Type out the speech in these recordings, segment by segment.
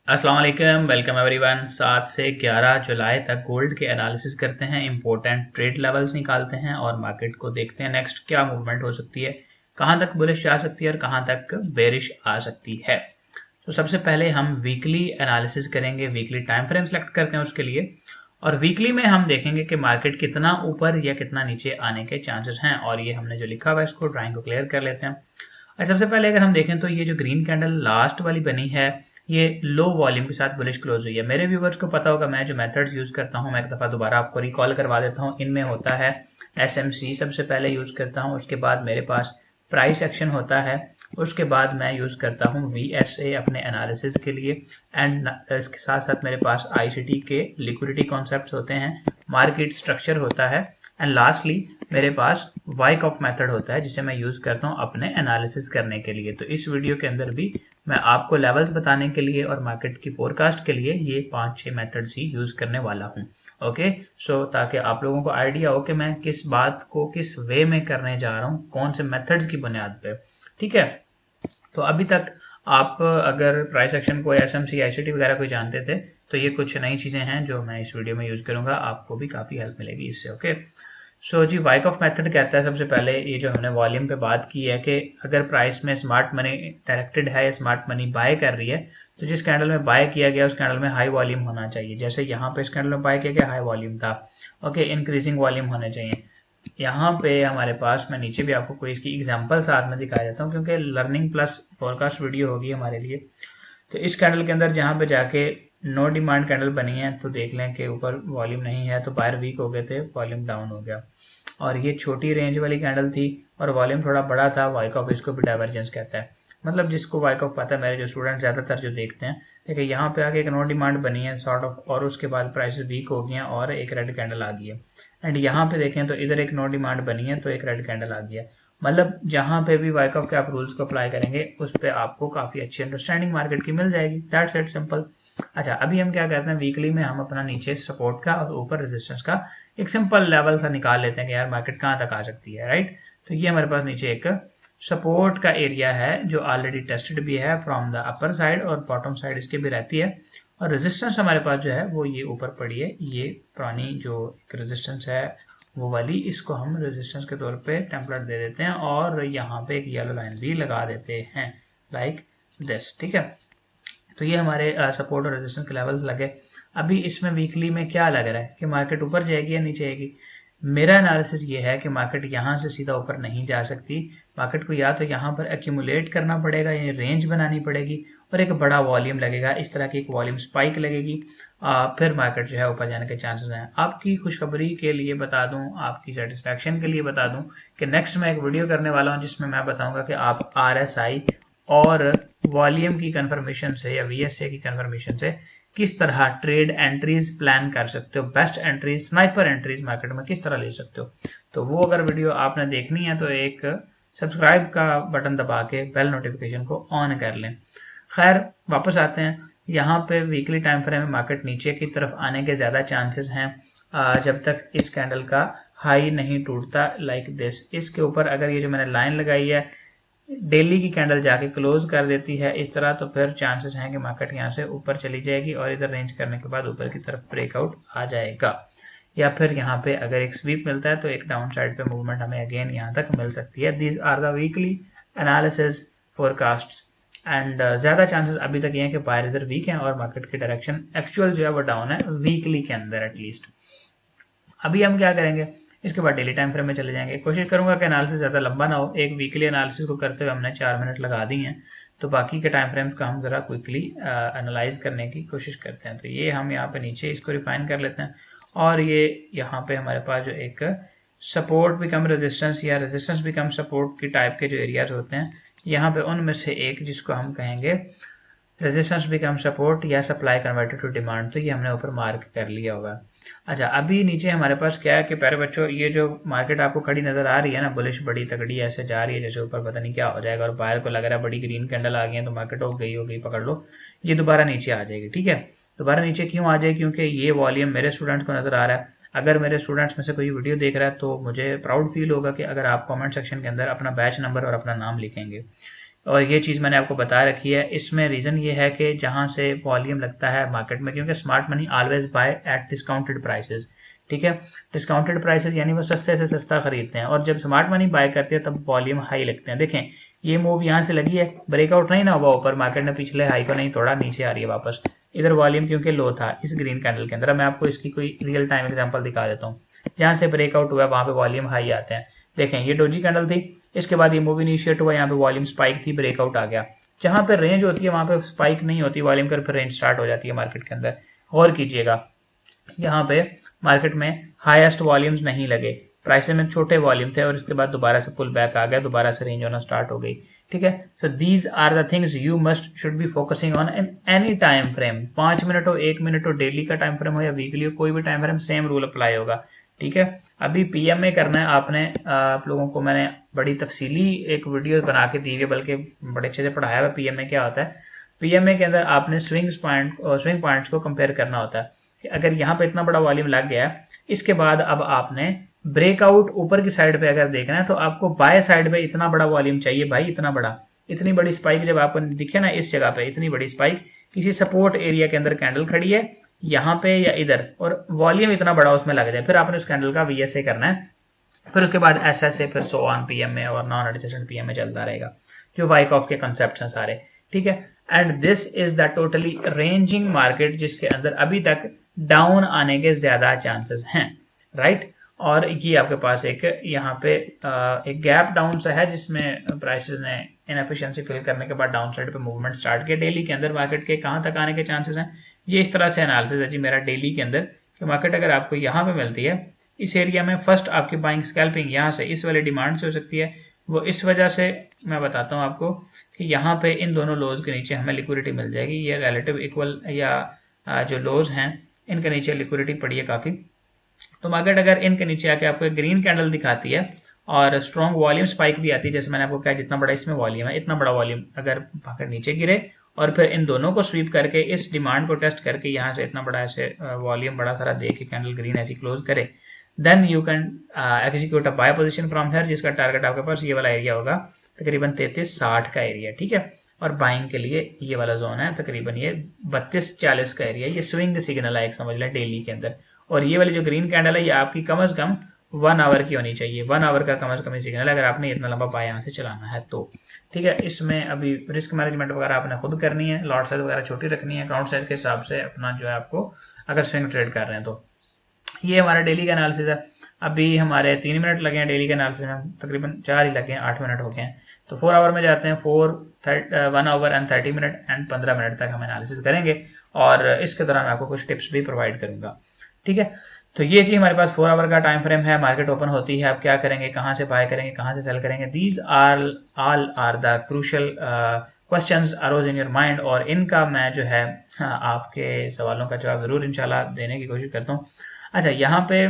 अस्सलाम वालेकुम, welcome everyone. 7 से 11 जुलाई तक गोल्ड के एनालिसिस करते हैं, इंपॉर्टेंट ट्रेड लेवल्स निकालते हैं और मार्केट को देखते हैं नेक्स्ट क्या मूवमेंट हो सकती है, कहाँ तक बुलिश जा सकती है और कहाँ तक बेरिश आ सकती है। तो सबसे पहले हम वीकली एनालिसिस करेंगे, वीकली टाइम फ्रेम सेलेक्ट करते हैं उसके लिए। और वीकली में हम देखेंगे कि मार्केट कितना ऊपर या कितना नीचे आने के चांसेस हैं, और ये हमने जो लिखा हुआ है इसको ड्राइंग को क्लियर कर लेते हैं। और सबसे पहले अगर हम देखें तो ये जो ग्रीन कैंडल लास्ट वाली बनी है, ये लो वॉल्यूम के साथ बुलिश क्लोज हुई है। मेरे व्यूवर्स को पता होगा मैं जो मेथड्स यूज करता हूँ, मैं एक दफ़ा दोबारा आपको रिकॉल करवा देता हूँ। इनमें होता है SMC सबसे पहले यूज करता हूँ, उसके बाद मेरे पास प्राइस एक्शन होता है, उसके बाद मैं यूज़ करता हूँ VSA अपने एनालिसिस के लिए, एंड इसके साथ साथ मेरे पास ICT के लिक्विडिटी कॉन्सेप्ट्स होते हैं, मार्केट स्ट्रक्चर होता है, एंड लास्टली मेरे पास वाइकऑफ मेथड होता है जिसे मैं यूज़ करता हूँ अपने एनालिसिस करने के लिए। तो इस वीडियो के अंदर भी मैं आपको लेवल्स बताने के लिए और मार्केट की फोरकास्ट के लिए ये 5-6 मेथड्स ही यूज़ करने वाला हूँ। ओके, सो ताकि आप लोगों को आइडिया हो कि मैं किस बात को किस वे में करने जा रहा हूँ, कौन से मेथड्स की बुनियाद पे। ठीक है, तो अभी तक आप अगर प्राइस एक्शन को SMC ICT वगैरह कोई जानते थे तो ये कुछ नई चीज़ें हैं जो मैं इस वीडियो में यूज़ करूँगा, आपको भी काफ़ी हेल्प मिलेगी इससे। ओके, सो जी वाइकऑफ मेथड कहता है सबसे पहले ये जो हमने वॉल्यूम पे बात की है कि अगर प्राइस में स्मार्ट मनी डायरेक्टेड है या स्मार्ट मनी बाय कर रही है, तो जिस कैंडल में बाय किया गया उस कैंडल में हाई वॉल्यूम होना चाहिए। जैसे यहाँ पे इस कैंडल में बाय किया गया हाई वॉल्यूम था, ओके, इंक्रीजिंग वॉल्यूम होने चाहिए। यहाँ पे हमारे पास, मैं नीचे भी आपको कोई इसकी एग्जांपल साथ में दिखा देता हूँ क्योंकि लर्निंग प्लस फोरकास्ट वीडियो होगी हमारे लिए। तो इस कैंडल के अंदर जहाँ पे जाके नो डिमांड कैंडल बनी है तो देख लें कि ऊपर वॉल्यूम नहीं है, तो बायर वीक हो गए थे, वॉल्यूम डाउन हो गया। और ये छोटी रेंज वाली कैंडल थी और वॉल्यूम थोड़ा बड़ा था, वाइकऑफ इसको भी डाइवर्जेंस कहता है। मतलब जिसको वाइकऑफ पता है, मेरे जो स्टूडेंट ज़्यादातर जो देखते हैं, देखिए यहाँ पे आके एक नो डिमांड बनी है सॉर्ट ऑफ, और उसके बाद प्राइसेस वीक हो गई हैं और एक रेड कैंडल आ गई है। एंड यहाँ पे देखें तो इधर एक नो डिमांड बनी है तो एक रेड कैंडल आ गया। मतलब जहाँ पे भी वाइकऑफ के आप रूल्स को अप्लाई करेंगे उस पर आपको काफ़ी अच्छी अंडरस्टैंडिंग मार्केट की मिल जाएगी। That's it, simple. अच्छा, अभी हम क्या करते हैं, वीकली में हम अपना नीचे सपोर्ट का और ऊपर रेजिस्टेंस का एक सिंपल लेवल सा निकाल लेते हैं कि यार मार्केट कहाँ तक आ सकती है, राइट। तो ये हमारे पास नीचे एक सपोर्ट का एरिया है जो ऑलरेडी टेस्टेड भी है फ्रॉम द अपर साइड और बॉटम साइड इसके भी रहती है। और रेजिस्टेंस हमारे पास जो है वो ये ऊपर पड़ी है, ये पुरानी जो एक रेजिस्टेंस है वो वाली, इसको हम रेजिस्टेंस के तौर पे टेम्पलेट दे देते हैं और यहाँ पे एक येलो लाइन भी लगा देते हैं लाइक दिस। ठीक है, तो ये हमारे सपोर्ट और रेजिस्टेंस के लेवल्स लगे। अभी इसमें वीकली में क्या लग रहा है कि मार्केट ऊपर जाएगी या नीचे आएगी। मेरा एनालिसिस ये है कि मार्केट यहाँ से सीधा ऊपर नहीं जा सकती, मार्केट को या तो यहाँ पर एक्यूमुलेट करना पड़ेगा या रेंज बनानी पड़ेगी और एक बड़ा वॉल्यूम लगेगा, इस तरह की एक वॉल्यूम स्पाइक लगेगी, फिर मार्केट जो है ऊपर जाने के चांसेस हैं। आपकी खुशखबरी के लिए बता दूं, आपकी सेटिस्फैक्शन के लिए बता दूं कि नेक्स्ट मैं एक वीडियो करने वाला हूं जिसमें मैं बताऊंगा कि आप RSI और वॉल्यूम की कंफर्मेशन से या VSA की कंफर्मेशन से किस तरह ट्रेड एंट्रीज प्लान कर सकते हो, best entries, sniper entries market में किस तरह ले सकते हो। तो वो अगर वीडियो आपने देखनी है तो एक सब्सक्राइब का बटन दबा के बेल नोटिफिकेशन को ऑन कर लें। खैर, वापस आते हैं। यहाँ पे वीकली टाइम फ्रेम में मार्केट नीचे की तरफ आने के ज़्यादा चांसेस हैं जब तक इस कैंडल का हाई नहीं टूटता लाइक दिस। इसके ऊपर अगर ये जो मैंने लाइन लगाई है डेली की कैंडल जाके क्लोज कर देती है इस तरह, तो फिर चांसेस हैं कि मार्केट यहाँ से ऊपर चली जाएगी और इधर रेंज करने के बाद ऊपर की तरफ ब्रेकआउट आ जाएगा। या फिर यहाँ पे अगर एक स्वीप मिलता है तो एक डाउन साइड पे मूवमेंट हमें अगेन यहाँ तक मिल सकती है। These are the weekly analysis forecast and ज़्यादा चांसेस अभी तक ये हैं कि बायर इधर वीक हैं और मार्केट की डायरेक्शन एक्चुअल जो है वो डाउन है वीकली के अंदर एटलीस्ट। अभी हम क्या करेंगे, इसके बाद डेली टाइम फ्रेम में चले जाएंगे। कोशिश करूंगा कि एनालिसिस ज़्यादा लंबा ना हो, एक वीकली एनालिसिस को करते हुए हमने 4 मिनट लगा दी हैं, तो बाकी के टाइम फ्रेम्स का हम ज़रा क्विकली एनालाइज करने की कोशिश करते हैं। तो ये हम यहाँ पे नीचे इसको रिफाइन कर लेते हैं और ये यहाँ पे हमारे पास जो एक सपोर्ट बिकम रेजिस्टेंस या रेजिस्टेंस बिकम सपोर्ट की टाइप के जो एरियाज होते हैं, यहाँ पे उनमें से एक जिसको हम कहेंगे रेजिस्टेंस बिकम सपोर्ट या सप्लाई कन्वर्टेड टू डिमांड, तो ये हमने ऊपर मार्क कर लिया होगा। अच्छा, अभी नीचे हमारे पास क्या है कि प्यारे बच्चों, ये जो मार्केट आपको खड़ी नजर आ रही है ना, बुलिश बड़ी तगड़ी ऐसे जा रही है जैसे ऊपर पता नहीं क्या हो जाएगा, और बाहर को लग रहा है बड़ी ग्रीन कैंडल आ गई है तो मार्केट हो गई पकड़ लो, ये दोबारा नीचे आ जाएगी। ठीक है, दोबारा नीचे क्यों आ जाएगी, क्योंकि ये वॉल्यूम मेरे स्टूडेंट्स को नजर आ रहा है। अगर मेरे स्टूडेंट्स में से कोई वीडियो देख रहा है तो मुझे प्राउड फील होगा कि अगर आप कमेंट सेक्शन के अंदर अपना बैच नंबर और अपना नाम लिखेंगे, और ये चीज़ मैंने आपको बता रखी है। इसमें रीज़न ये है कि जहाँ से वॉल्यूम लगता है मार्केट में, क्योंकि smart money always by eight discounted prices, ठीक है। डिस्काउंटेड प्राइसेस यानी वो सस्ते से सस्ता खरीदते हैं, और जब स्मार्ट मनी बाय करती है तब वॉल्यूम हाई लगते हैं। देखें ये मूव यहाँ से लगी है, ब्रेकआउट नहीं ना हुआ ऊपर, मार्केट ने पिछले हाई को नहीं तोड़ा, नीचे आ रही है वापस। इधर वॉल्यूम क्योंकि लो था इस ग्रीन कैंडल के अंदर। मैं आपको इसकी कोई रियल टाइम एग्जांपल दिखा देता हूँ। जहाँ से ब्रेकआउट हुआ वहाँ पे वॉल्यूम हाई आते हैं। देखें ये डोजी कैंडल थी, इसके बाद ये मूव इनिशिएट हुआ, यहाँ पे वॉल्यूम स्पाइक थी, ब्रेकआउट आ गया। जहाँ पे रेंज होती है वहाँ पे स्पाइक नहीं होती वॉल्यूम कर, फिर रेंज स्टार्ट हो जाती है मार्केट के अंदर। गौर कीजिएगा यहाँ पे मार्केट में हाईएस्ट वॉल्यूम्स नहीं लगे, प्राइस में छोटे वॉल्यूम थे, और इसके बाद दोबारा से पुल बैक आ गया, दोबारा से रेंज होना स्टार्ट हो गई, ठीक है। So these are the things you must should be focusing on in any time frame. 5 minute हो, 1 मिनट हो, डेली का टाइम फ्रेम हो या वीकली हो, कोई भी time frame same rule apply होगा, ठीक है। अभी पीएमए करना है आपने, आप लोगों को मैंने बड़ी तफसीली एक वीडियो बना के दी है, बल्कि बड़े अच्छे से पढ़ाया हुआ पीएमए क्या होता है। पीएमए के अंदर आपने स्विंग पॉइंट्स को कंपेयर करना होता है कि अगर यहाँ पे इतना बड़ा वॉल्यूम लग गया, इसके बाद अब आपने ब्रेकआउट ऊपर की साइड पे अगर देखना है तो आपको बाय साइड पे इतना बड़ा वॉल्यूम चाहिए भाई, इतना बड़ा, इतनी बड़ी स्पाइक जब आपको दिखे ना इस जगह पे, इतनी बड़ी स्पाइक किसी सपोर्ट एरिया के अंदर कैंडल खड़ी है यहाँ पे या इधर, और वॉल्यूम इतना बड़ा उसमें लग जाए, फिर आपने उस कैंडल का वीएसए करना है, फिर उसके बाद एसएसए, फिर सो ऑन पीएमए और नॉन एडजस्टेंट पीएमए चलता रहेगा, जो वाइकॉफ के कंसेप्ट हैं सारे, ठीक है। And this is the totally ranging market जिसके अंदर अभी तक डाउन आने के ज्यादा चांसेस हैं, राइट। और ये आपके पास एक यहाँ पे एक गैप डाउन सा है जिसमें प्राइसेस ने इनएफिशिएंसी फिल करने के बाद डाउन साइड पे मूवमेंट स्टार्ट किया। डेली के अंदर मार्केट के कहाँ तक आने के चांसेस हैं, ये इस तरह से एनालिसिस है जी मेरा डेली के अंदर, कि मार्केट अगर आपको यहाँ पे मिलती है इस एरिया में, फर्स्ट आपकी बाइंग स्कैल्पिंग यहाँ से इस वाले डिमांड से हो सकती है। वो इस वजह से मैं बताता हूँ आपको कि यहाँ पे इन दोनों लोज के नीचे हमें लिक्विडिटी मिल जाएगी, ये रिलेटिव इक्वल या जो लोज हैं इनके नीचे लिक्विडिटी पड़ी है काफ़ी। तो मार्केट अगर इनके नीचे आके आपको एक ग्रीन कैंडल दिखाती है और स्ट्रॉन्ग वॉल्यूम स्पाइक भी आती है, जैसे मैंने आपको कहा जितना बड़ा इसमें वॉल्यूम है, इतना बड़ा वॉल्यूम अगर मार्केट नीचे गिरे और फिर इन दोनों को स्वीप करके इस डिमांड को टेस्ट करके यहाँ से इतना बड़ा ऐसे वॉल्यूम बड़ा सारा दे के कैंडल ग्रीन ऐसी क्लोज करे, then you can execute a buy position from here, जिसका टारगेट आपके पास ये वाला एरिया होगा तकरीबन 3360 का एरिया, ठीक है। और बाइंग के लिए ये वाला जोन है तकरीबन ये 3240 का एरिया, ये स्विंग सिग्नल है एक, समझ लें डेली के अंदर। और ये वाली जो ग्रीन कैंडल है ये आपकी कम से कम 1 आवर की होनी चाहिए, 1 आवर का कम से कम सिग्नल अगर आपने इतना लंबा बाय यहाँ से चलाना है तो, ठीक है। इसमें अभी रिस्क मैनेजमेंट वगैरह आपने खुद करनी है, लॉट साइज वगैरह छोटी रखनी है, अकाउंट साइज के हिसाब से अपना जो है आपको अगर स्विंग ट्रेड कर रहे हैं तो। ये हमारा डेली का एनालिसिस है। अभी हमारे 3 मिनट लगे हैं डेली के एनालिसिस में, तकरीबन 4 ही लगे हैं, 8 मिनट हो गए हैं। तो 4 आवर में जाते हैं, 1 our and 30 minute and 15 minute तक हम एनालिसिस करेंगे, और इसके दौरान आपको कुछ टिप्स भी प्रोवाइड करूंगा, ठीक है। तो ये चीज हमारे पास 4 आवर का टाइम फ्रेम है, मार्केट ओपन होती है, आप क्या करेंगे, कहाँ से बाय करेंगे, कहाँ से सेल करेंगे, these all are the crucial questions arose in your mind, और इनका मैं जो है आपके सवालों का जवाब जरूर इंशाल्लाह देने की कोशिश करता हूँ। अच्छा, यहाँ पे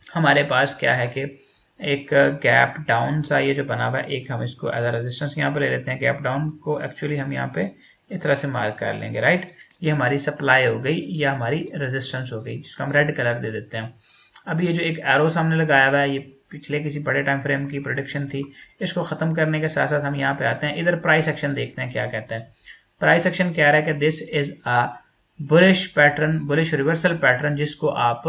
हमारे पास क्या है कि एक गैप डाउन सा ये जो बना हुआ है, एक हम इसको एज अ रेजिस्टेंस यहाँ पे ले लेते हैं। गैप डाउन को एक्चुअली हम यहाँ पे इस तरह से मार्क कर लेंगे, राइट। ये हमारी सप्लाई हो गई या हमारी रेजिस्टेंस हो गई, जिसको हम रेड कलर दे देते हैं। अब ये जो एक एरो सामने लगाया हुआ है, ये पिछले किसी बड़े टाइम फ्रेम की प्रेडिक्शन थी। इसको ख़त्म करने के साथ साथ हम यहाँ पे आते हैं, इधर प्राइस एक्शन देखते हैं क्या कहता है। प्राइस एक्शन कह रहा है कि this is a bullish pattern, bullish reversal pattern, जिसको आप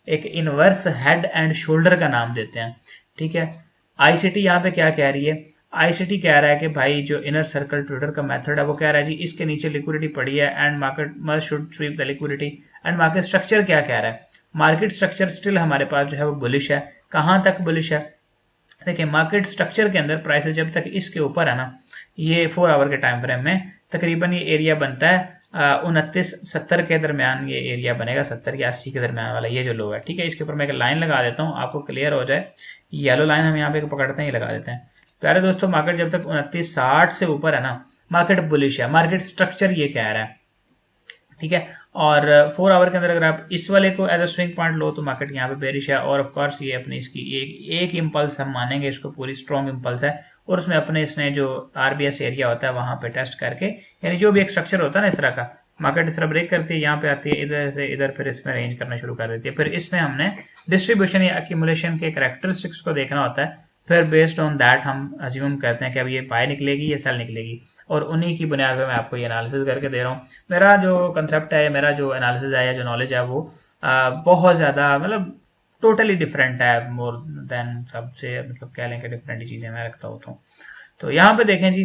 एक इनवर्स हेड एंड शोल्डर का नाम देते हैं, ठीक है। आईसीटी यहाँ पे क्या कह रही है, आईसीटी कह रहा है कि भाई जो इनर सर्कल ट्रेडर का मेथड है वो कह रहा है जी इसके नीचे लिक्विडिटी पड़ी है and market must should sweep the liquidity. And market structure क्या कह रहा है, मार्केट स्ट्रक्चर स्टिल हमारे पास जो है वो बुलिश है। कहाँ तक बुलिश है, देखिए मार्केट स्ट्रक्चर के अंदर प्राइसेस जब तक इसके ऊपर है ना, ये 4 आवर के टाइम फ्रेम में तकरीबन ये एरिया बनता है 29-70 के दरमियान, ये एरिया बनेगा 70 या 80 के दरमियान वाला, ये जो लो है, ठीक है। इसके ऊपर मैं एक लाइन लगा देता हूँ आपको क्लियर हो जाए। येलो लाइन हम यहाँ पे पकड़ते हैं, ये लगा देते हैं। प्यारे दोस्तों, मार्केट जब तक 2960 से ऊपर है ना, मार्केट बुलिश है, मार्केट स्ट्रक्चर ये कह रहा है, ठीक है। और 4 आवर के अंदर अगर आप इस वाले को एज अ स्विंग पॉइंट लो तो मार्केट यहाँ पे बेरिश है, और ऑफ कोर्स ये अपनी इसकी एक इम्पल्स हम मानेंगे इसको, पूरी स्ट्रॉन्ग इम्पल्स है, और उसमें अपने इसने जो आरबीएस एरिया होता है वहां पे टेस्ट करके, यानी जो भी एक स्ट्रक्चर होता है ना इस तरह का, मार्केट इस तरह ब्रेक करती है, यहाँ पे आती है, इधर से इधर, फिर इसमें रेंज करना शुरू कर देती है। फिर इसमें हमने डिस्ट्रीब्यूशन या एक्यूमुलेशन के कैरेक्टरिस्टिक्स को देखना होता है, फिर बेस्ड ऑन दैट हम अज्यूम करते हैं कि अब ये बाय निकलेगी या सेल निकलेगी, और उन्हीं की बुनियाद पर मैं आपको ये एनालिसिस करके दे रहा हूँ। मेरा जो कंसेप्ट है, मेरा जो एनालिसिस है या जो नॉलेज है वो बहुत ज़्यादा मतलब टोटली डिफरेंट है, मोर देन सबसे मतलब कह लें कि डिफरेंट ही चीज़ें मैं रखता होता हूँ। तो यहाँ पे देखें जी,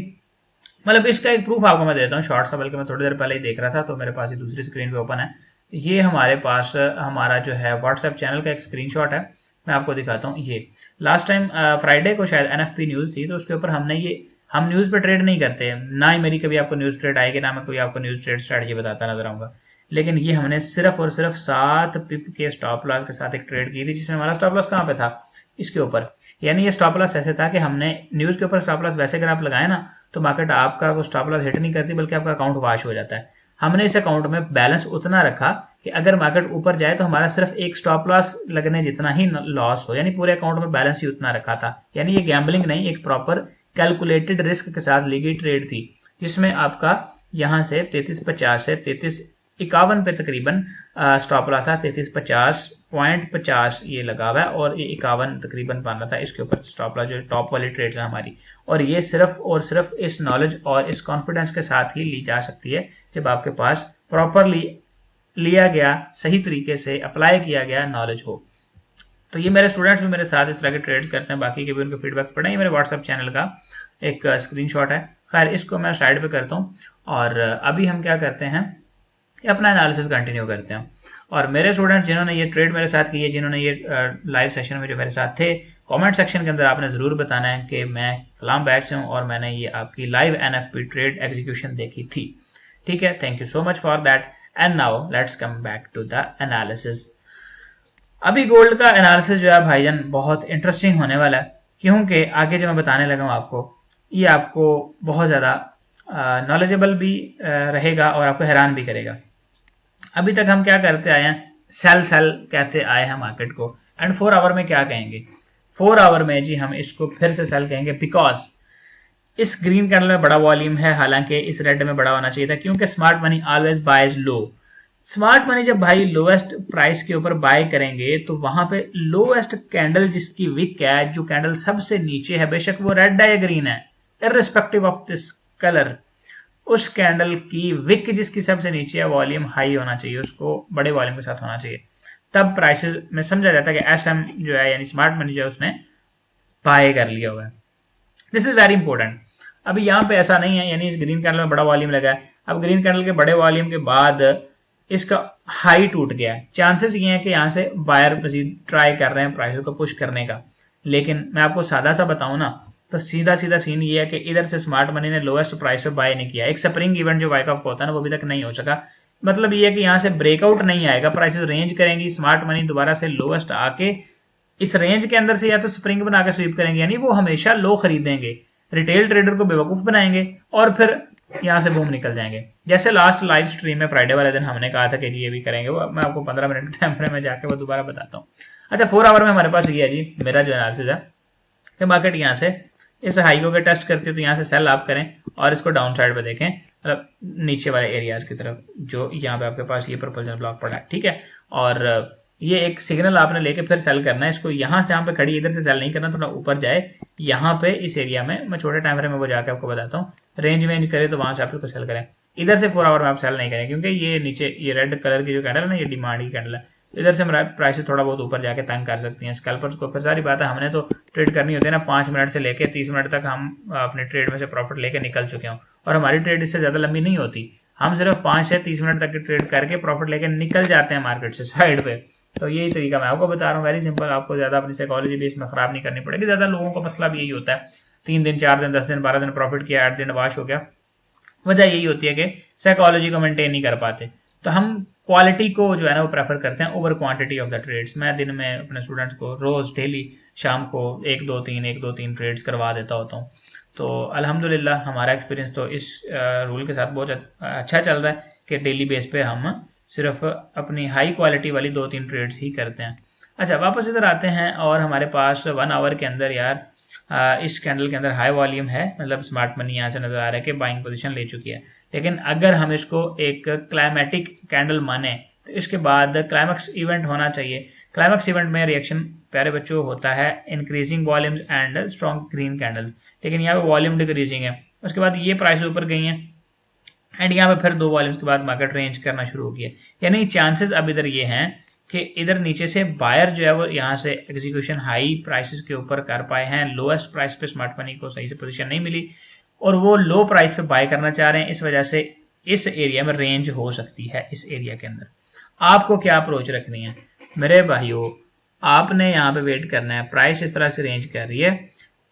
मतलब इसका एक प्रूफ आपको मैं देता हूँ शॉर्ट सा, बल्कि मैं थोड़ी देर पहले ही देख रहा था तो मेरे पास ये दूसरी स्क्रीन पे ओपन है। ये हमारे पास हमारा जो है व्हाट्सएप चैनल का एक स्क्रीनशॉट है, मैं आपको दिखाता हूँ। ये लास्ट टाइम फ्राइडे को शायद NFP न्यूज़ थी, तो उसके ऊपर हमने ये, हम न्यूज़ पे ट्रेड नहीं करते, ना ही मेरी कभी आपको न्यूज़ ट्रेड आएगी, ना मैं कोई आपको न्यूज़ ट्रेड स्ट्रैटेजी बताता नजर आऊँगा। लेकिन ये हमने सिर्फ और सिर्फ 7 पिप के स्टॉप लॉस के साथ एक ट्रेड की थी, जिसमें हमारा स्टॉप लॉस कहाँ पे था, इसके ऊपर। यानी ये स्टॉप लॉस ऐसे था कि हमने न्यूज़ के ऊपर स्टॉप लॉस वैसे अगर आप लगाए ना, तो मार्केट आपका वो स्टॉप लॉस हिट नहीं करती, बल्कि आपका अकाउंट वॉश हो जाता है। हमने इस अकाउंट में बैलेंस उतना रखा कि अगर मार्केट ऊपर जाए तो हमारा सिर्फ एक स्टॉप लॉस लगने जितना ही लॉस हो, यानी पूरे अकाउंट में बैलेंस ही उतना रखा था। यानी ये गैम्बलिंग नहीं, एक प्रॉपर कैलकुलेटेड रिस्क के साथ ली गई ट्रेड थी, जिसमें आपका यहाँ से 33.50 से 33.51 पे तकरीबन स्टॉप लॉस था। 33.50.50 ये लगा हुआ है, और ये 51 तकरीबन पाना था इसके ऊपर स्टॉप लॉस, जो टॉप वाली ट्रेड्स है हमारी। और ये सिर्फ और सिर्फ इस नॉलेज और इस कॉन्फिडेंस के साथ ही ली जा सकती है, जब आपके पास प्रॉपरली लिया गया, सही तरीके से अप्लाई किया गया नॉलेज हो। तो ये मेरे स्टूडेंट्स भी मेरे साथ इस तरह के ट्रेड्स करते हैं, बाकी के भी उनके फीडबैक पढ़े। ये मेरे व्हाट्सएप चैनल का एक स्क्रीनशॉट है। खैर, इसको मैं साइड पे करता हूँ, और अभी हम क्या करते हैं, अपना एनालिसिस कंटिन्यू करते हैं। और मेरे स्टूडेंट्स जिन्होंने ये ट्रेड मेरे साथ की है, जिन्होंने ये लाइव सेशन में जो मेरे साथ थे, कमेंट सेक्शन के अंदर आपने ज़रूर बताना है कि मैं कलाम बैच से हूँ और मैंने ये आपकी लाइव NFP ट्रेड एग्जीक्यूशन देखी थी। ठीक है, thank you so much for that. And now let's come back to the analysis. अभी गोल्ड का एनालिसिस जो है भाईजान बहुत इंटरेस्टिंग होने वाला है, क्योंकि आगे जो मैं बताने लगा हूँ आपको, ये आपको बहुत ज़्यादा नॉलेजेबल भी रहेगा और आपको हैरान भी करेगा। अभी तक हम क्या करते आए हैं, सेल सेल कहते आए हैं मार्केट को, एंड 4 आवर में क्या कहेंगे, 4 आवर में जी हम इसको फिर से सेल कहेंगे, बिकॉज इस ग्रीन कैंडल में बड़ा वॉल्यूम है, हालांकि इस रेड में बड़ा होना चाहिए था, क्योंकि स्मार्ट मनी ऑलवेज बाइज लो। स्मार्ट मनी जब भाई लोएस्ट प्राइस के ऊपर बाय करेंगे, तो वहां पे लोएस्ट कैंडल जिसकी विक है, जो कैंडल सबसे नीचे है, बेशक वो रेड है या ग्रीन है, इररिस्पेक्टिव ऑफ दिस कलर, उस कैंडल की विक जिसकी सबसे नीचे है, वॉल्यूम हाई होना चाहिए, उसको बड़े वॉल्यूम के साथ होना चाहिए। तब प्राइसेस में समझा जाता है कि SM जो है, यानी स्मार्ट मनी जो है, उसने बाय कर लिया हुआ है। This is very important. अभी यहाँ पे ऐसा नहीं है, यानी इस ग्रीन कैंडल में बड़ा वॉल्यूम लगा है, अब ग्रीन कैंडल के बड़े वॉल्यूम के बाद इसका हाई टूट गया है, चांसेस ये हैं कि यहाँ से बायर मजीद ट्राई कर रहे हैं प्राइस को पुश करने का। लेकिन मैं आपको सादा सा बताऊं ना, तो सीधा सीधा सीन ये है कि इधर से स्मार्ट मनी ने लोएस्ट प्राइस पे बाय नहीं किया। एक स्प्रिंग इवेंट जो वाइकअप होता है ना, वो अभी तक नहीं हो सका। मतलब ये है कि यहाँ से ब्रेकआउट नहीं आएगा, प्राइसेस रेंज करेंगी, स्मार्ट मनी दोबारा से लोएस्ट आके इस रेंज के अंदर से या तो स्प्रिंग बना के स्वीप करेंगे, यानी वो हमेशा लो खरीदेंगे, रिटेल ट्रेडर को बेवकूफ बनाएंगे और फिर यहाँ से बूम निकल जाएंगे। जैसे लास्ट लाइव स्ट्रीम में फ्राइडे वाले दिन हमने कहा था कि जी ये भी करेंगे, वो मैं आपको 15 मिनट टाइम फ्रेम में जाके वो दोबारा बताता हूँ। अच्छा, 4 आवर में हमारे पास ये है जी, मेरा जो एनालिसिस है कि मार्केट यहाँ से इस हाई को टेस्ट करती है, तो यहाँ से सेल आप करें और इसको डाउन साइड पे देखें, मतलब नीचे वाले एरियाज की तरफ, जो यहाँ पे आपके पास ये प्रोपोजल ब्लॉक पड़ा है, ठीक है। और ये एक सिग्नल आपने लेके फिर सेल करना है इसको, यहाँ से जहाँ पे खड़ी इधर से सेल नहीं करना, थोड़ा ऊपर जाए, यहाँ पे इस एरिया में, मैं छोटे टाइम फ्रेम में वो जाके आपको बताता हूँ, रेंज वेंज करे तो वहां से आप इसको सेल करें। इधर से 4 आवर में आप सेल नहीं करें, क्योंकि ये नीचे ये रेड कलर की जो कैंडल है ना, ये डिमांड की कैंडल है, इधर से प्राइस थोड़ा बहुत ऊपर जाके तंग कर सकती हैं स्कैल्पर्स को। फिर सारी बात है, हमने तो ट्रेड करनी होती है ना, 5 मिनट से लेके 30 मिनट तक हम अपने ट्रेड में से प्रॉफिट लेके निकल चुके हों, और हमारी ट्रेड इससे ज़्यादा लंबी नहीं होती, हम सिर्फ 5 से 30 मिनट तक की ट्रेड करके प्रॉफिट लेके निकल जाते हैं मार्केट से साइड पे। तो यही तरीका मैं आपको बता रहा हूँ, वेरी सिंपल, आपको ज़्यादा अपनी साइकोलॉजी भी इसमें ख़राब नहीं करनी पड़ेगी। ज़्यादा लोगों का मसला भी यही होता है, 3 दिन 4 दिन 10 दिन 12 दिन प्रॉफिट किया, 8 दिन वाश हो गया। वजह यही होती है कि साइकोलॉजी को मेंटेन नहीं कर पाते। तो हम क्वालिटी को जो है ना वो प्रेफर करते हैं over quantity of the trades. मैं दिन में अपने स्टूडेंट्स को रोज़ डेली शाम को 1-2-3 ट्रेड्स करवा देता होता हूँ। तो अल्हम्दुलिल्लाह हमारा एक्सपीरियंस तो इस रूल के साथ बहुत अच्छा चल रहा है कि डेली बेस पे हम सिर्फ अपनी हाई क्वालिटी वाली 2-3 ट्रेड्स ही करते हैं। अच्छा, वापस इधर आते हैं और हमारे पास 1 आवर के अंदर यार इस कैंडल के अंदर हाई वॉल्यूम है, मतलब स्मार्ट मनी यहाँ से नज़र आ रहा है कि बाइंग पोजीशन ले चुकी है। लेकिन अगर हम इसको एक क्लाइमेटिक कैंडल माने तो इसके बाद क्लाइमैक्स इवेंट होना चाहिए। क्लाइमैक्स इवेंट में रिएक्शन प्यारे बच्चों होता है increasing volumes and strong green candles, लेकिन यहाँ पे वॉल्यूम डिक्रीजिंग है। उसके बाद ये प्राइस ऊपर गई हैं एंड यहाँ पे फिर 2 वॉल्यूम्स के बाद मार्केट रेंज करना शुरू हो गया। यानी चांसेस अब इधर ये हैं कि इधर नीचे से बायर जो है वो यहाँ से एग्जीक्यूशन हाई प्राइसेस के ऊपर कर पाए हैं, लोएस्ट प्राइस पे स्मार्ट मनी को सही से पोजीशन नहीं मिली और वो लो प्राइस पे बाय करना चाह रहे हैं। इस वजह से इस एरिया में रेंज हो सकती है। इस एरिया के अंदर आपको क्या अप्रोच रखनी है मेरे भाइयों, आपने यहाँ पे वेट करना है। प्राइस इस तरह से रेंज कर रही है,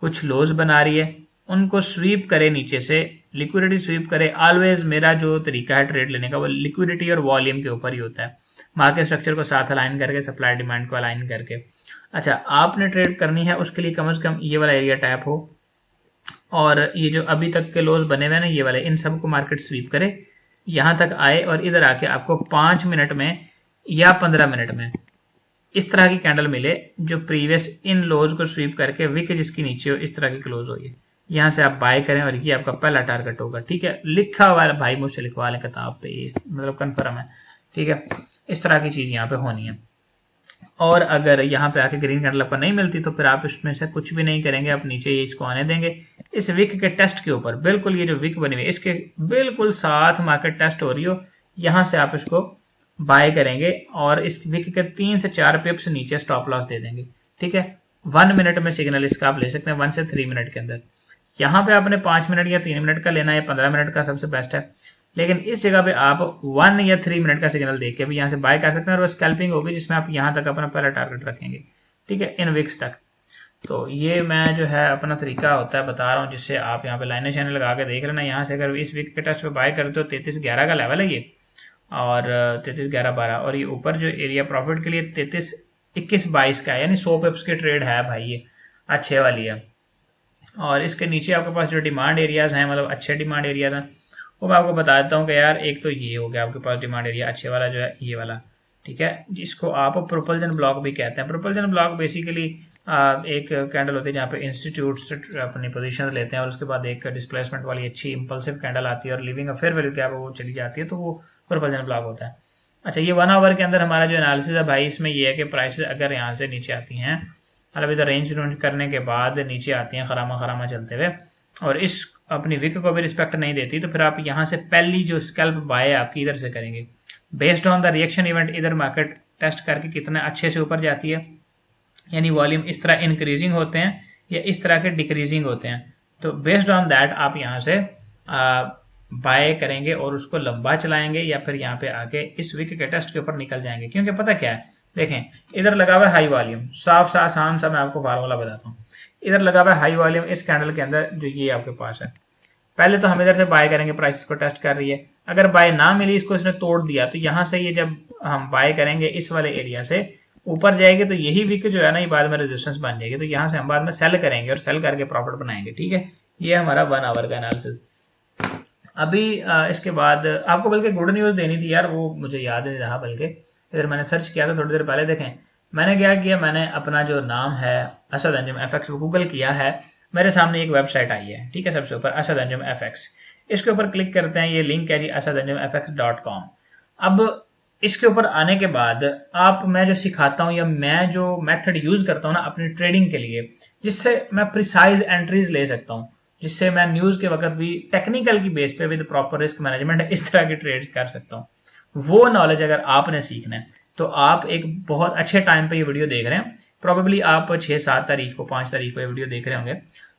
कुछ लोज बना रही है, उनको स्वीप करे नीचे से, लिक्विडिटी स्वीप करे। ऑलवेज मेरा जो तरीका है ट्रेड लेने का वो लिक्विडिटी और वॉल्यूम के ऊपर ही होता है, मार्केट स्ट्रक्चर को साथ अलाइन करके, सप्लाई डिमांड को अलाइन करके। अच्छा, आपने ट्रेड करनी है उसके लिए कम से कम ये वाला एरिया टैप हो और ये जो अभी तक के लोज बने हुए हैं ना ये वाले, इन सब को मार्केट स्वीप करे, यहाँ तक आए और इधर आके आपको 5 मिनट में या 15 मिनट में इस तरह की कैंडल मिले जो प्रीवियस इन लोज को स्वीप करके विक जिसकी नीचे हो इस तरह की क्लोज हो। यहाँ से आप बाय करें और ये आपका पहला टारगेट होगा। ठीक है, लिखा हुआ है भाई, मुझसे लिखवा लें किताब पे, ये मतलब कन्फर्म है। ठीक है, इस तरह की चीज़ यहाँ पे होनी है। और अगर यहाँ पे आके ग्रीन कैंडल आपको नहीं मिलती तो फिर आप इसमें से कुछ भी नहीं करेंगे, आप नीचे ये इसको आने देंगे। इस विक के टेस्ट के ऊपर बिल्कुल ये जो विक बनी हुई है इसके बिल्कुल साथ मार्केट टेस्ट हो रही हो, यहाँ से आप इसको बाय करेंगे और इस विक के 3 से 4 पिप्स नीचे स्टॉप लॉस दे देंगे। ठीक है, 1 मिनट में सिग्नल इसका आप ले सकते हैं, 1 से 3 मिनट के अंदर। यहाँ पे आपने 5 मिनट या 3 मिनट का लेना है, 15 मिनट का सबसे बेस्ट है, लेकिन इस जगह पे आप 1 या 3 मिनट का सिग्नल देके भी यहाँ से बाय कर सकते हैं और वो स्कैल्पिंग होगी जिसमें आप यहाँ तक अपना पहला टारगेट रखेंगे। ठीक है, इन विक्स तक। तो ये मैं जो है अपना तरीका होता है बता रहा हूँ, जिससे आप यहाँ पे लाइनें चैनल लगा के देख लेना। यहाँ से अगर इस वीक के टेस्ट पे बाय करते हो 33.11 का लेवल है ये, और 33.11.12, और ये ऊपर जो एरिया प्रॉफिट के लिए 33.21.22 का है, यानी 100 पिप्स की ट्रेड है भाई, ये अच्छे वाली है। और इसके नीचे आपके पास जो डिमांड एरियाज हैं, मतलब अच्छे डिमांड एरियाज हैं, वो मैं आपको बता देता हूँ कि यार एक तो ये हो गया आपके पास डिमांड एरिया अच्छे वाला जो है ये वाला। ठीक है, जिसको आप प्रोपल्जन ब्लॉक भी कहते हैं। प्रोपल्जन ब्लॉक बेसिकली एक कैंडल होती है जहाँ पे इंस्टीट्यूट्स अपनी पोजीशन लेते हैं और उसके बाद एक डिस्प्लेसमेंट वाली अच्छी इंपल्सिव कैंडल आती है और लिविंग अ फेयर वैल्यू क्या वो चली जाती है, तो वो प्रोपल्जन ब्लॉक होता है। अच्छा, ये 1 आवर के अंदर हमारा जो एनालिसिस है भाई, इसमें ये है कि प्राइसेस अगर यहाँ से नीचे आती हैं, मतलब इधर रेंज करने के बाद नीचे आती हैं खरामा चलते हुए और इस अपनी विक को भी रिस्पेक्ट नहीं देती, तो फिर आप यहाँ से पहली जो स्कैल्प बाय है आपकी इधर से करेंगे based on the reaction event. इधर मार्केट टेस्ट करके कितना अच्छे से ऊपर जाती है, यानी वॉल्यूम इस तरह इंक्रीजिंग होते हैं या इस तरह के डिक्रीजिंग होते हैं, तो बेस्ड ऑन दैट आप यहाँ से बाय करेंगे और उसको लंबा चलाएंगे या फिर यहाँ पे आके इस विक के टेस्ट के ऊपर निकल जाएंगे। क्योंकि पता क्या है, देखें इधर लगा हुआ है हाई वॉल्यूम, साफ सा आसान सा मैं आपको फार्मूला बताता हूँ। इधर लगा हुआ है हाई वॉल्यूम इस कैंडल के अंदर जो ये आपके पास है, पहले तो हम इधर से बाय करेंगे, प्राइस को टेस्ट कर रही है, अगर बाय ना मिली इसको इसने तोड़ दिया तो यहाँ से ये जब हम बाय करेंगे इस वाले एरिया से ऊपर जाएगी तो यही विक जो है ना ये बाद में रेजिस्टेंस बन जाएगी, तो यहाँ से हम बाद में सेल करेंगे और सेल करके प्रॉफिट बनाएंगे। ठीक है, ये हमारा 1 आवर का एनालिसिस। अभी इसके बाद आपको बल्कि गुड न्यूज़ देनी थी यार, वो मुझे याद नहीं रहा, बल्कि इधर मैंने सर्च किया था थोड़ी देर पहले। देखें मैंने क्या किया, मैंने अपना जो नाम है असद अंजुम FX वो गूगल किया है, मेरे सामने एक वेबसाइट आई है। ठीक है, सबसे ऊपर असद अंजुम FX, इसके ऊपर क्लिक करते हैं, ये लिंक है जी asadanjumfx.com। अब इसके ऊपर आने के बाद आप मैं जो सिखाता हूँ या मैं जो मेथड यूज़ करता हूँ ना अपनी ट्रेडिंग के लिए, जिससे मैं प्रिसाइज एंट्रीज ले सकता हूँ, जिससे मैं न्यूज़ के वक्त भी टेक्निकल की बेस पे विद प्रॉपर रिस्क मैनेजमेंट इस तरह की ट्रेड्स कर सकता हूँ, वो नॉलेज अगर आपने सीखना है तो आप एक बहुत अच्छे टाइम पे ये वीडियो देख रहे हैं। प्रॉबेबली आप 6-7 तारीख को 5 तारीख को ये वीडियो देख रहे होंगे,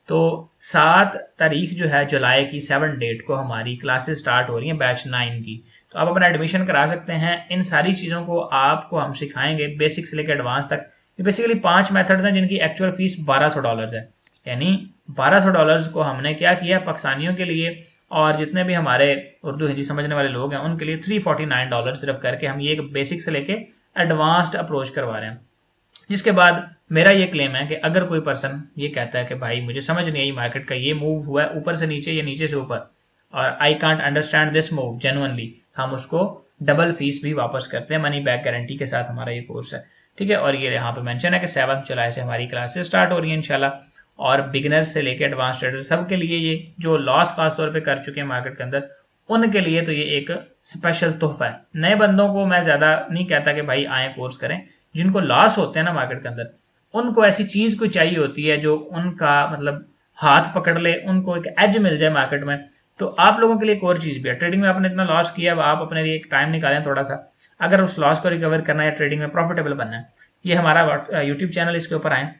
तो 7 तारीख जो है जुलाई की 7 डेट को हमारी क्लासेस स्टार्ट हो रही हैं बैच 9 की, तो आप अपना एडमिशन करा सकते हैं। इन सारी चीज़ों को आपको हम सिखाएंगे बेसिक से लेकर एडवांस तक। ये बेसिकली 5 मेथड्स हैं जिनकी एक्चुअल फीस $1200 है, यानी $1200 को हमने क्या किया पाकिस्तानियों के लिए और जितने भी हमारे उर्दू हिंदी समझने वाले लोग हैं उनके लिए $349 सिर्फ करके हम ये एक बेसिक से लेके एडवांस्ड अप्रोच करवा रहे हैं। जिसके बाद मेरा ये क्लेम है कि अगर कोई पर्सन ये कहता है कि भाई मुझे समझ नहीं आई मार्केट का ये मूव हुआ है ऊपर से नीचे या नीचे से ऊपर और I can't understand this move genuinely, हम उसको डबल फीस भी वापस करते हैं, मनी बैक गारंटी के साथ हमारा ये कोर्स है। ठीक है, और ये यहाँ पे मेंशन है कि 7 जुलाई से हमारी क्लासेस स्टार्ट हो रही है इंशाल्लाह, और बिगिनर्स से लेकर एडवांस ट्रेडर सब के लिए, ये जो लॉस खास तौर पे कर चुके हैं मार्केट के अंदर उनके लिए तो ये एक स्पेशल तोहफा है। नए बंदों को मैं ज़्यादा नहीं कहता कि भाई आए कोर्स करें, जिनको लॉस होते हैं ना मार्केट के अंदर, उनको ऐसी चीज़ कोई चाहिए होती है जो उनका मतलब हाथ पकड़ ले, उनको एक एज मिल जाए मार्केट में। तो आप लोगों के लिए एक और चीज़ भी है, ट्रेडिंग में आपने इतना लॉस किया, अब आप अपने लिए एक टाइम निकालें थोड़ा सा, अगर उस लॉस को रिकवर करना है, ट्रेडिंग में प्रॉफिटेबल बनना है, ये हमारा यूट्यूब चैनल, इसके ऊपर आए।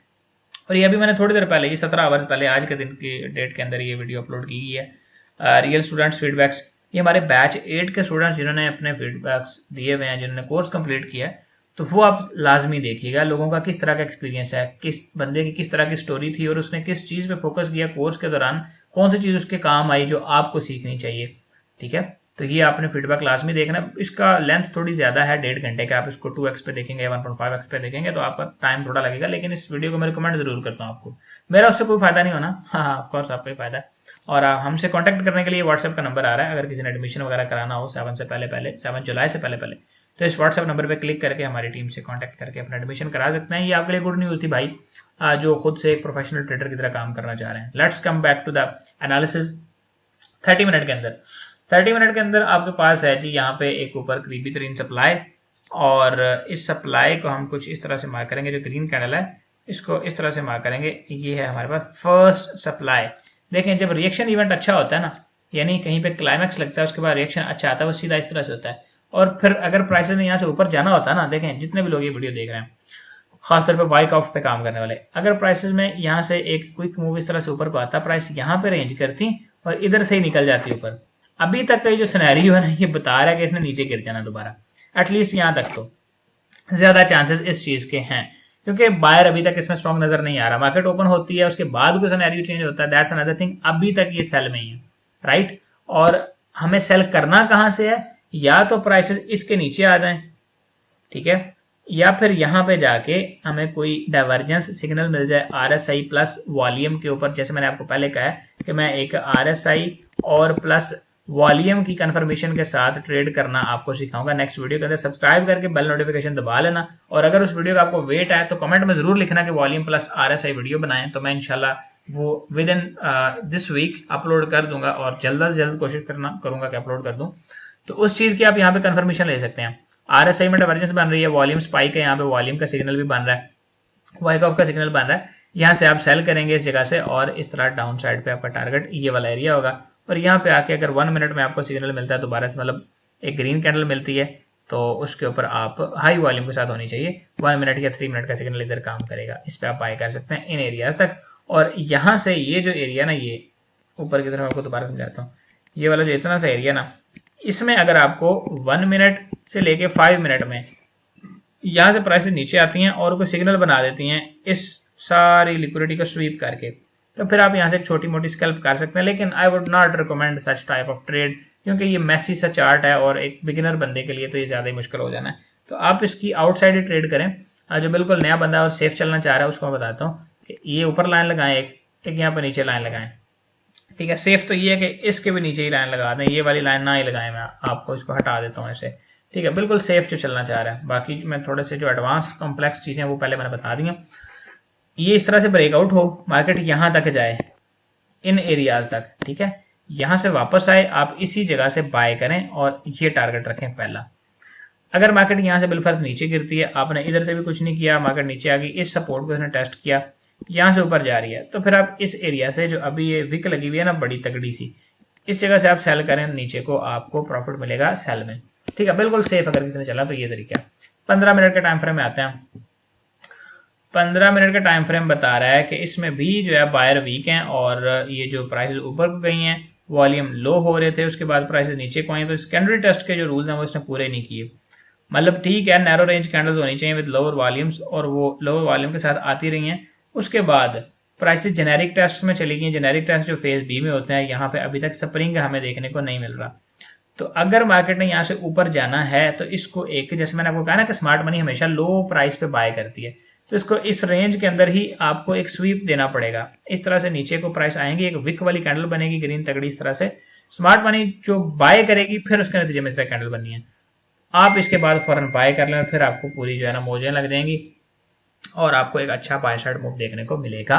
और ये अभी मैंने थोड़ी देर पहले, ये 17 आवर्स पहले, आज के दिन की डेट के अंदर ये वीडियो अपलोड की गई है। रियल स्टूडेंट्स फीडबैक्स, ये हमारे बैच 8 के स्टूडेंट्स जिन्होंने अपने फीडबैक्स दिए हुए हैं, जिन्होंने कोर्स कंप्लीट किया है, तो वो आप लाजमी देखिएगा लोगों का किस तरह का एक्सपीरियंस है, किस बंदे की किस तरह की स्टोरी थी और उसने किस चीज़ पे फोकस किया कोर्स के दौरान, कौन सी चीज़ उसके काम आई जो आपको सीखनी चाहिए। ठीक है, तो ये आपने फीडबैक लाजमी देखना। इसका लेंथ थोड़ी ज़्यादा है, 1.5 घंटे का, आप इसको 2x पे देखेंगे या 1.5x पे देखेंगे तो आपका टाइम थोड़ा लगेगा, लेकिन इस वीडियो को मैं रिकमेंड जरूर करता हूँ आपको। मेरा उससे कोई फायदा नहीं होना, हाँ ऑफकोर्स आपका ही फायदा है। और हमसे कांटेक्ट करने के लिए व्हाट्सएप का नंबर आ रहा है, अगर किसी ने एडमिशन वगैरह कराना हो 7 जुलाई से पहले तो इस व्हाट्सएप नंबर पे क्लिक करके हमारी टीम से कांटेक्ट करके अपना एडमिशन करा सकते हैं। ये आपके लिए गुड न्यूज़ थी भाई, जो खुद से एक प्रोफेशनल ट्रेडर की तरह काम करना चाह रहे हैं। Let's come back to the analysis. 30 minute के अंदर आपके पास है जी यहाँ पे एक ऊपर करीबी तरीन सप्लाई, और इस सप्लाई को हम कुछ इस तरह से मार्क करेंगे, जो ग्रीन कैंडल है इसको इस तरह से मार्क करेंगे, ये है हमारे पास फर्स्ट सप्लाई। देखें जब रिएक्शन इवेंट अच्छा होता है ना, यानी कहीं पे क्लाइमैक्स लगता है उसके बाद रिएक्शन अच्छा आता है, वो सीधा इस तरह से होता है। और फिर अगर प्राइसेस ने यहाँ से ऊपर जाना होता है ना, देखें जितने भी लोग ये वीडियो देख रहे हैं, खासतौर पे वाइक ऑफ पे काम करने वाले, अगर प्राइसेस में यहाँ से एक क्विक मूव इस तरह से ऊपर को आता, प्राइस यहाँ पे रेंज करती और इधर से ही निकल जाती ऊपर। अभी तक का जो सिनेरियो है ना, ये बता रहा है कि इसने नीचे गिर जाना दोबारा, एटलीस्ट यहाँ तक तो ज्यादा चांसेस इस चीज के हैं, क्योंकि बायर अभी तक इसमें स्ट्रॉन्ग नजर नहीं आ रहा। मार्केट ओपन होती है उसके बाद कोई सिनेरियो चेंज होता है, दैट्स अनदर थिंग। अभी तक ये सेल में ही है, राइट। और हमें सेल करना कहां से है, या तो प्राइसेस इसके नीचे आ जाएं, ठीक है, या फिर यहां पे जाके हमें कोई डाइवर्जेंस सिग्नल मिल जाए RSI प्लस वॉल्यूम के ऊपर। जैसे मैंने आपको पहले कहा है कि मैं एक RSI और प्लस वॉल्यूम की कंफर्मेशन के साथ ट्रेड करना आपको सिखाऊंगा नेक्स्ट वीडियो के अंदर। सब्सक्राइब करके बेल नोटिफिकेशन दबा लेना, और अगर उस वीडियो का आपको वेट है तो कमेंट में जरूर लिखना कि वॉल्यूम प्लस RSI वीडियो बनाएं, तो मैं इंशाल्लाह वो within this week upload कर दूंगा, और जल्द से जल्द कोशिश करूंगा कि अपलोड कर दूं। तो उस चीज की आप यहाँ पे कंफर्मेशन ले सकते हैं। RSI में डाइवर्जेंस बन रही है, वॉल्यूम स्पाइक है, यहाँ पे वॉल्यूम का सिग्नल भी बन रहा है, वाइक ऑफ का सिग्नल बन रहा है। यहाँ से आप सेल करेंगे इस जगह से, और इस तरह डाउन साइड पे आपका टारगेट ये वाला एरिया होगा। और यहाँ पे आके अगर 1 मिनट में आपको सिग्नल मिलता है दोबारा से, मतलब एक ग्रीन कैंडल मिलती है, तो उसके ऊपर आप हाई वॉल्यूम के साथ होनी चाहिए, 1 मिनट या 3 मिनट का सिग्नल इधर काम करेगा, इस पर आप बाय कर सकते हैं इन एरियाज तक। और यहाँ से ये जो एरिया ना, ये ऊपर की तरफ आपको दोबारा समझाता हूँ, ये वाला जो इतना सा एरिया ना, इसमें अगर आपको 1 मिनट से लेके 5 मिनट में यहाँ से प्राइसेस नीचे आती हैं और कोई सिग्नल बना देती हैं इस सारी लिक्विडिटी को स्वीप करके, तो फिर आप यहाँ से एक छोटी मोटी स्कैल्प कर सकते हैं। लेकिन I would not recommend such type of trade, क्योंकि ये मैसी सा चार्ट है और एक बिगिनर बंदे के लिए तो ये ज़्यादा ही मुश्किल हो जाना है। तो आप इसकी आउटसाइड ही ट्रेड करें। जो बिल्कुल नया बंदा और सेफ चलना चाह रहा है उसको मैं बताता हूँ कि ये ऊपर लाइन लगाएं, एक यहाँ पर नीचे लाइन लगाएं, ठीक है। सेफ तो ये है कि इसके भी नीचे ही लाइन लगा दें, ये वाली लाइन ना ही लगाएं, मैं आपको इसको हटा देता हूँ ऐसे, ठीक है। बिल्कुल सेफ जो चलना चाह रहा है। बाकी मैं थोड़े से जो एडवांस कॉम्प्लेक्स चीज़ें वो पहले मैंने बता दी हैं। ये इस तरह से ब्रेकआउट हो, मार्केट यहाँ तक जाए, इन एरियाज तक, ठीक है, यहाँ से वापस आए, आप इसी जगह से बाय करें और ये टारगेट रखें पहला। अगर मार्केट यहाँ से बिलफर्ज नीचे गिरती है, आपने इधर से भी कुछ नहीं किया, मार्केट नीचे आ गई, इस सपोर्ट को इसने टेस्ट किया, यहाँ से ऊपर जा रही है, तो फिर आप इस एरिया से जो अभी ये विक लगी हुई है ना बड़ी तगड़ी सी, इस जगह से आप सेल करें नीचे को, आपको प्रॉफिट मिलेगा सेल में, ठीक है। बिल्कुल सेफ अगर किसी ने चला तो ये तरीका। 15 मिनट के टाइम फ्रेम में आते हैं। 15 मिनट का टाइम फ्रेम बता रहा है कि इसमें भी जो है बायर वीक हैं, और ये जो प्राइसेस ऊपर को गई हैं, वॉल्यूम लो हो रहे थे, उसके बाद प्राइसेस नीचे को आई, तो सेकेंडरी टेस्ट के जो रूल्स हैं वो इसने पूरे नहीं किए। मतलब ठीक है, नैरो रेंज कैंडल्स होनी चाहिए विद लोअर वॉल्यूम्स, और वो लोअर वॉल्यूम के साथ आती रही हैं। उसके बाद प्राइसेस जेनेरिक टेस्ट में चली गई। जेनेरिक टेस्ट जो फेज बी में होते हैं, यहाँ पे अभी तक स्प्रिंग हमें देखने को नहीं मिल रहा। तो अगर मार्केट ने यहाँ से ऊपर जाना है तो इसको एक, जैसे मैंने आपको कहा ना कि स्मार्ट मनी हमेशा लो प्राइस पे बाय करती है, तो इसको इस रेंज के अंदर ही आपको एक स्वीप देना पड़ेगा। इस तरह से नीचे को प्राइस आएंगे, एक विक वाली कैंडल बनेगी ग्रीन तगड़ी, इस तरह से स्मार्ट मनी जो बाय करेगी, फिर उसके नतीजे में इस तरह कैंडल बननी है। आप इसके बाद फौरन बाय कर लें, फिर आपको पूरी जो है ना मौजें लग जाएंगी और आपको एक अच्छा बाय साइड मूव देखने को मिलेगा।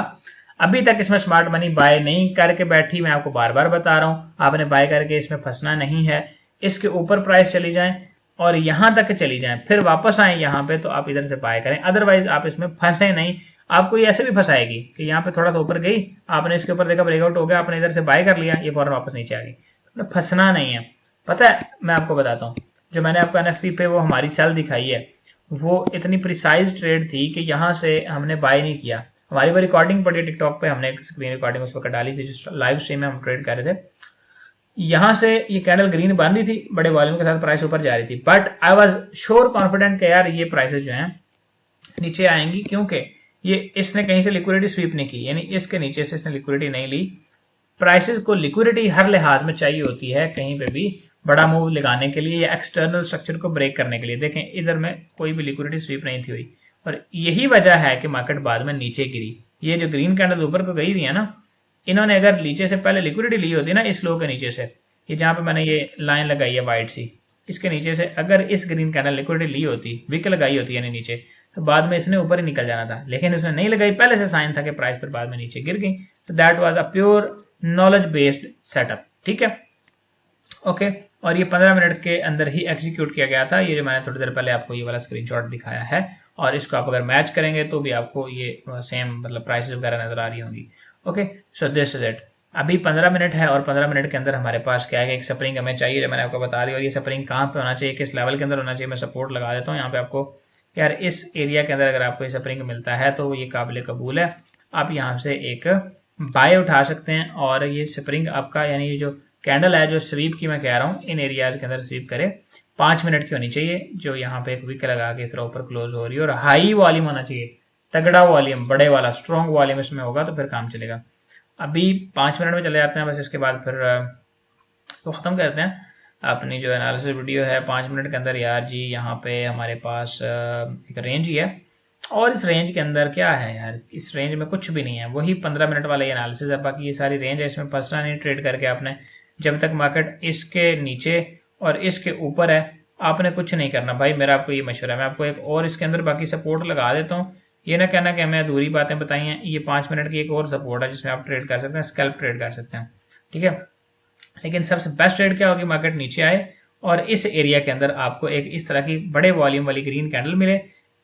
अभी तक इसमें स्मार्ट मनी बाय नहीं करके बैठी, मैं आपको बार बार बता रहा हूं, आपने बाय करके इसमें फंसना नहीं है। इसके ऊपर प्राइस चली जाए और यहाँ तक चली जाए, फिर वापस आए यहाँ पे, तो आप इधर से बाय करें। अदरवाइज आप इसमें फंसे नहीं। आपको ये ऐसे भी फंसाएगी कि यहाँ पे थोड़ा सा ऊपर गई, आपने इसके ऊपर देखा ब्रेकआउट हो गया, आपने इधर से बाय कर लिया, ये फौरन वापस नीचे आ गई। तो फंसना नहीं है। पता है, मैं आपको बताता हूँ, जो मैंने आपको एनएफपी पे वो हमारी सेल दिखाई है, वो इतनी प्रिसाइज ट्रेड थी कि यहाँ से हमने बाय नहीं किया। हमारी वो रिकॉर्डिंग पड़ी टिकटॉक पे, हमने स्क्रीन रिकॉर्डिंग उस वक्त डाली थी, जो लाइव स्ट्रीम में हम ट्रेड कर रहे थे। यहाँ से ये कैंडल ग्रीन बन रही थी, बड़े वॉल्यूम के साथ प्राइस ऊपर जा रही थी, but I was sure confident कि यार ये प्राइसेस जो हैं नीचे आएंगी, क्योंकि ये इसने कहीं से लिक्विडिटी स्वीप नहीं की, यानी इसके नीचे से इसने लिक्विडिटी नहीं ली। प्राइसेस को लिक्विडिटी हर लिहाज में चाहिए होती है, कहीं पे भी बड़ा मूव लगाने के लिए या एक्सटर्नल स्ट्रक्चर को ब्रेक करने के लिए। देखें इधर में कोई भी लिक्विडिटी स्वीप नहीं थी हुई, और यही वजह है कि मार्केट बाद में नीचे गिरी। ये जो ग्रीन कैंडल ऊपर को गई हुई है ना, इन्होंने अगर नीचे से पहले लिक्विडिटी ली होती ना, इस लो के नीचे से, ये जहाँ पे मैंने ये लाइन लगाई है वाइट सी, इसके नीचे से अगर इस ग्रीन कैंडल लिक्विडिटी ली होती, विक लगाई होती यानी नीचे, तो बाद में इसने ऊपर ही निकल जाना था, लेकिन उसने नहीं लगाई। पहले से साइन था कि प्राइस पर बाद में नीचे गिर गई। तो that was a pure knowledge based setup, ठीक है, ओके। और ये 15 मिनट के अंदर ही एग्जीक्यूट किया गया था, ये जो मैंने थोड़ी देर पहले आपको ये वाला स्क्रीनशॉट दिखाया है, और इसको आप अगर मैच करेंगे तो भी आपको ये सेम मतलब प्राइसेस वगैरह नजर आ रही होंगी, okay. So this is it. अभी 15 मिनट है और 15 मिनट के अंदर हमारे पास क्या है, एक स्प्रिंग हमें चाहिए, जो मैंने आपको बता दी। और ये स्प्रिंग कहाँ पे होना चाहिए, किस लेवल के अंदर होना चाहिए, मैं सपोर्ट लगा देता हूँ यहाँ पे आपको। यार इस एरिया के अंदर अगर आपको ये स्प्रिंग मिलता है तो ये काबिल कबूल है, आप यहाँ से एक बाय उठा सकते हैं। और ये स्प्रिंग आपका, यानी ये जो कैंडल है जो स्वीप की मैं कह रहा हूँ, इन एरियाज के अंदर स्वीप करे 5 मिनट की होनी चाहिए, जो यहाँ पे एक विक लगा के इस तरह ऊपर क्लोज हो रही है, और हाई वॉल्यूम होना चाहिए, तगड़ा वॉल्यूम, बड़े वाला स्ट्रॉन्ग वॉल्यूम इसमें होगा तो फिर काम चलेगा। अभी 5 मिनट में चले जाते हैं बस, इसके बाद फिर तो ख़त्म करते हैं अपनी जो एनालिसिस वीडियो है 5 मिनट के अंदर। यार जी यहाँ पे हमारे पास एक रेंज ही है, और इस रेंज के अंदर क्या है यार, इस रेंज में कुछ भी नहीं है, वही 15 मिनट वाला ये एनालिसिस है। बाकी ये सारी रेंज है, इसमें फंसना नहीं ट्रेड करके आपने। जब तक मार्केट इसके नीचे और इसके ऊपर है, आपने कुछ नहीं करना भाई, मेरा आपको ये मशवरा है। मैं आपको एक और इसके अंदर बाकी सपोर्ट लगा देता हूँ, ये ना कहना कि हमें अधूरी बातें बताई हैं। ये 5 मिनट की एक और सपोर्ट है जिसमें आप ट्रेड कर सकते हैं, स्कैल्प ट्रेड कर सकते हैं, ठीक है। लेकिन सबसे बेस्ट ट्रेड क्या होगी, मार्केट नीचे आए और इस एरिया के अंदर आपको एक इस तरह की बड़े वॉल्यूम वाली ग्रीन कैंडल मिले,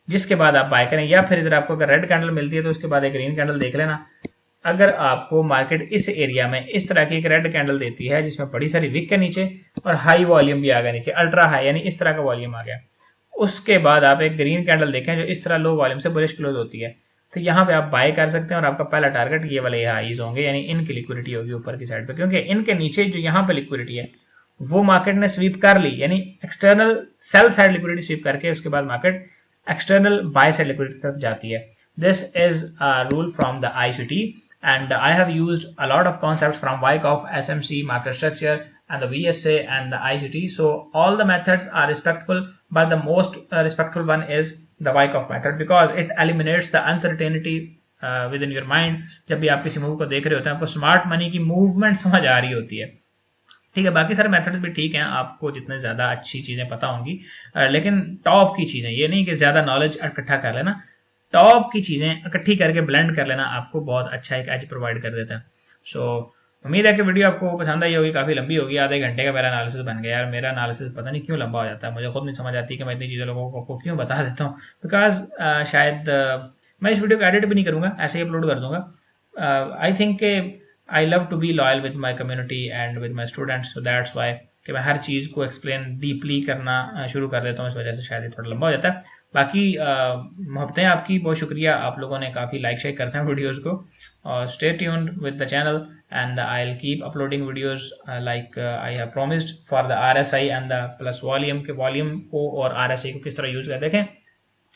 जिसके बाद आप बाय करें। या फिर इधर आपको अगर रेड कैंडल मिलती है तो उसके बाद एक ग्रीन कैंडल देख लेना। अगर आपको मार्केट इस एरिया में इस तरह की एक रेड कैंडल देती है जिसमें बड़ी सारी विक के नीचे और हाई वॉल्यूम भी आ गया नीचे, अल्ट्रा हाई, यानी इस तरह का वॉल्यूम आ गया, उसके बाद आप एक ग्रीन कैंडल देखें जो इस तरह लो वॉल्यूम से बुलिश क्लोज होती है, तो यहाँ पे आप बाय कर सकते हैं। और आपका पहला टारगेट ये वाले हाईज होंगे, यानी इनकी लिक्विडिटी होगी ऊपर की साइड पे, क्योंकि इनके नीचे जो यहाँ पे लिक्विडिटी है वो मार्केट ने स्वीप कर ली, यानी external sell side liquidity SVEEP करके उसके बाद market external by side liquidity तक जाती है। This is a rule from the ICT, and I have used a lot of concepts from Wyckoff, SMC, market structure, and the VSA and the ICT. So all the methods are respectful, but the most respectful one is the Wyckoff method, because it eliminates the uncertainty within your mind. जब भी आप किसी move को देख रहे होते हैं, आपको स्मार्ट मनी की मूवमेंट समझ आ रही होती है, ठीक है। बाकी सारे मेथड्स भी ठीक हैं, आपको जितने ज़्यादा अच्छी चीज़ें पता होंगी, लेकिन टॉप की चीज़ें, ये नहीं कि ज़्यादा नॉलेज इकट्ठा कर लेना, टॉप की चीज़ें इकट्ठी करके ब्लेंड कर लेना आपको बहुत अच्छा एक एज प्रोवाइड कर देता है। सो उम्मीद है कि वीडियो आपको पसंद आई होगी। काफ़ी लंबी होगी, आधे घंटे का मेरा एनालिसिस बन गया यार। मेरा एनालिसिस पता नहीं क्यों लंबा हो जाता है, मुझे खुद नहीं समझ आती कि मैं इतनी चीज़ें लोगों को क्यों बता देता हूँ, बिकॉज शायद मैं इस वीडियो को एडिट भी नहीं करूँगा, ऐसे ही अपलोड कर दूँगा। I think I love to be loyal with my community and with my students, so that's why कि मैं हर चीज़ को एक्सप्लेन डीपली करना शुरू कर देता हूँ, इस वजह से शायद ये थोड़ा लंबा हो जाता है। बाकी मोहब्बतें आपकी, बहुत शुक्रिया, आप लोगों ने काफ़ी लाइक शेयर करते हैं वीडियोज़ को। और stay tuned with the channel and I will keep uploading videos like I have promised for the RSI and the plus volume के वॉल्यूम को और RSI को किस तरह यूज़ कर। देखें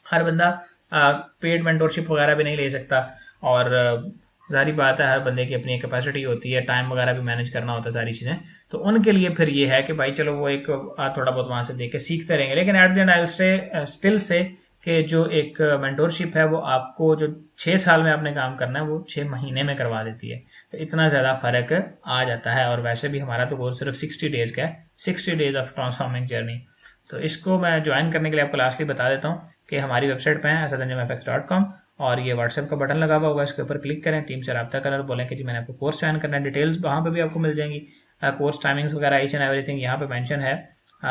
हर बंदा पेड मेंटोरशिप वगैरह भी नहीं ले सकता, और सारी बात है, हर बंदे की अपनी कैपेसिटी होती है, टाइम वगैरह भी मैनेज करना होता है, सारी चीज़ें। तो उनके लिए फिर ये है कि भाई चलो वो एक थोड़ा बहुत वहाँ से देख के सीखते रहेंगे, लेकिन at the and I will still say कि जो एक मेंटोरशिप है वो आपको जो 6 साल में आपने काम करना है वो 6 महीने में करवा देती है, तो इतना ज़्यादा फ़र्क आ जाता है। और वैसे भी हमारा तो कोर्स सिर्फ 60 डेज़ का है, 60 डेज ऑफ ट्रांसफॉर्मिंग जर्नी। तो इसको मैं ज्वाइन करने के लिए आपको लास्टली बता देता हूँ कि हमारी वेबसाइट पे है asadanjamfx.com, और ये व्हाट्सएप का बटन लगा हुआ होगा, इसके ऊपर क्लिक करें, टीम से रब्ता करें और बोलें कि जी मैंने आपको कोर्स ज्वाइन करना है। डिटेल्स वहाँ पे भी आपको मिल जाएंगी। कोर्स टाइमिंग्स वगैरह ईच एंड एवरीथिंग यहाँ पे मेंशन है।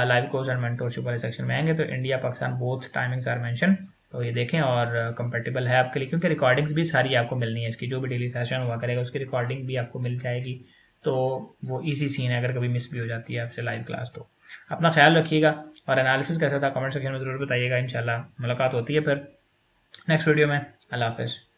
लाइव कोर्स एंड मेंटोरशिप वाले सेक्शन में आएंगे तो India Pakistan both timings are mention, तो ये देखें और कंपेटेबल है आपके लिए, क्योंकि रिकॉर्डिंग्स भी सारी आपको मिलनी है इसकी, जो भी डेली सेशन हुआ करेगा उसकी रिकॉर्डिंग भी आपको मिल जाएगी। तो वो इजी सीन है अगर कभी मिस भी हो जाती है आपसे लाइव क्लास। तो अपना ख्याल रखिएगा और एनालिसिस कैसा था कमेंट सेक्शन में ज़रूर बताइएगा। इंशाल्लाह मुलाकात होती है फिर नेक्स्ट वीडियो में। अल्लाह हाफ़िज़।